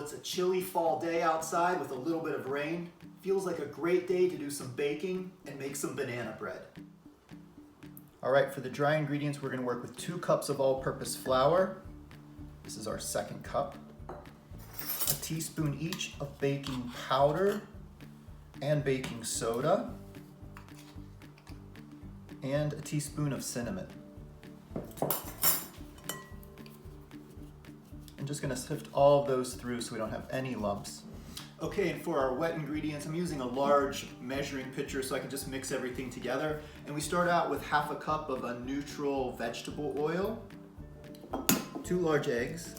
it's a chilly fall day outside with a little bit of rain, feels like a great day to do some baking and make some banana bread. All right, for the dry ingredients, we're gonna work with 2 cups of all-purpose flour. This is our 2nd cup. A teaspoon each of baking powder and baking soda, and a teaspoon of cinnamon. I'm just gonna sift all of those through so we don't have any lumps. Okay, and for our wet ingredients, I'm using a large measuring pitcher so I can just mix everything together. And we start out with 1/2 cup of a neutral vegetable oil, 2 large eggs,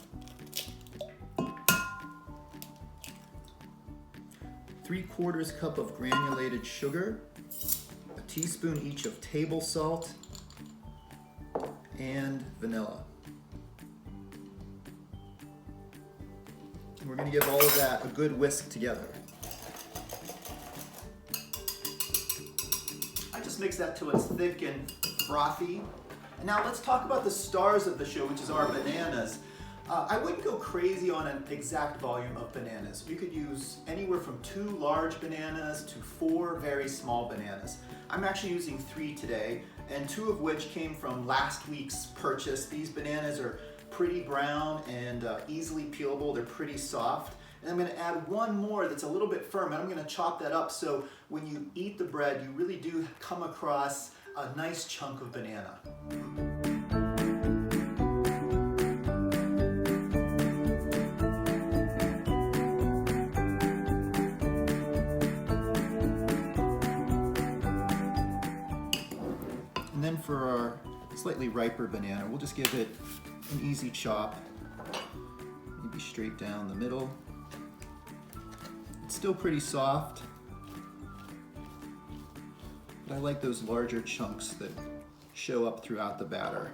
3/4 cup of granulated sugar, a teaspoon each of table salt, and vanilla. We're going to give all of that a good whisk together. I just mix that till it's thick and frothy. And now let's talk about the stars of the show, which is our bananas. I wouldn't go crazy on an exact volume of bananas. You could use anywhere from 2 large bananas to 4 very small bananas. I'm actually using 3 today, and 2 of which came from last week's purchase. These bananas are pretty brown and easily peelable. They're pretty soft. And I'm going to add 1 more that's a little bit firm, and I'm going to chop that up so when you eat the bread, you really do come across a nice chunk of banana. And then for our slightly riper banana, we'll just give it an easy chop, maybe straight down the middle. It's still pretty soft, but I like those larger chunks that show up throughout the batter.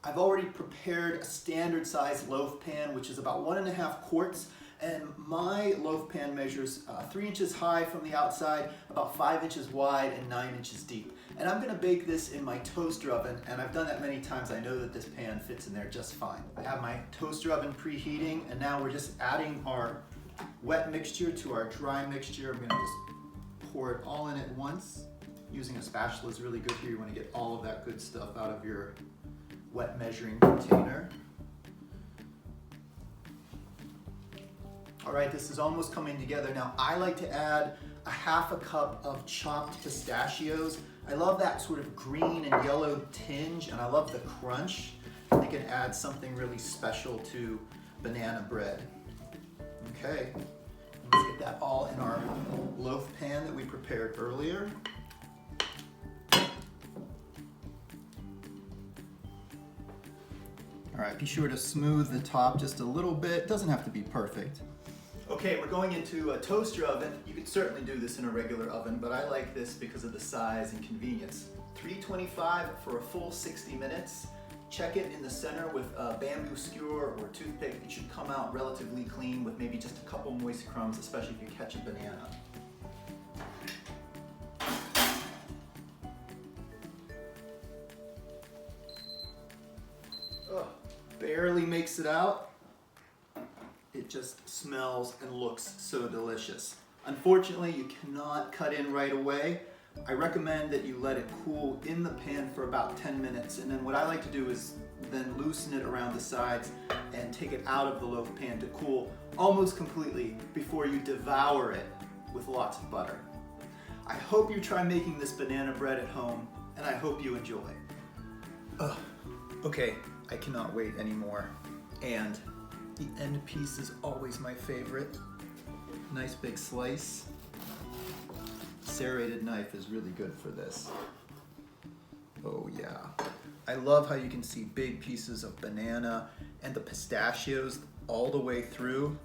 I've already prepared a standard size loaf pan, which is about 1.5 quarts. And my loaf pan measures 3 inches high from the outside, about 5 inches wide, and 9 inches deep. And I'm gonna bake this in my toaster oven, and I've done that many times. I know that this pan fits in there just fine. I have my toaster oven preheating, and now we're just adding our wet mixture to our dry mixture. I'm gonna just pour it all in at once. Using a spatula is really good here. You wanna get all of that good stuff out of your wet measuring container. All right, this is almost coming together. Now, I like to add 1/2 cup of chopped pistachios. I love that sort of green and yellow tinge, and I love the crunch. I think it adds something really special to banana bread. Okay, let's get that all in our loaf pan that we prepared earlier. All right, be sure to smooth the top just a little bit. It doesn't have to be perfect. Okay, we're going into a toaster oven. You could certainly do this in a regular oven, but I like this because of the size and convenience. 325 for a full 60 minutes. Check it in the center with a bamboo skewer or toothpick. It should come out relatively clean with maybe just a couple moist crumbs, especially if you catch a banana. Oh, barely makes it out. It just smells and looks so delicious. Unfortunately, you cannot cut in right away. I recommend that you let it cool in the pan for about 10 minutes. And then what I like to do is then loosen it around the sides and take it out of the loaf pan to cool almost completely before you devour it with lots of butter. I hope you try making this banana bread at home, and I hope you enjoy. Okay, I cannot wait anymore. And the end piece is always my favorite. Nice big slice. Serrated knife is really good for this. Oh yeah. I love how you can see big pieces of banana and the pistachios all the way through.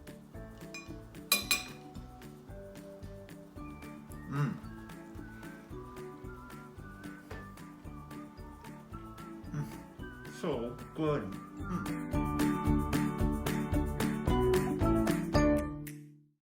So good.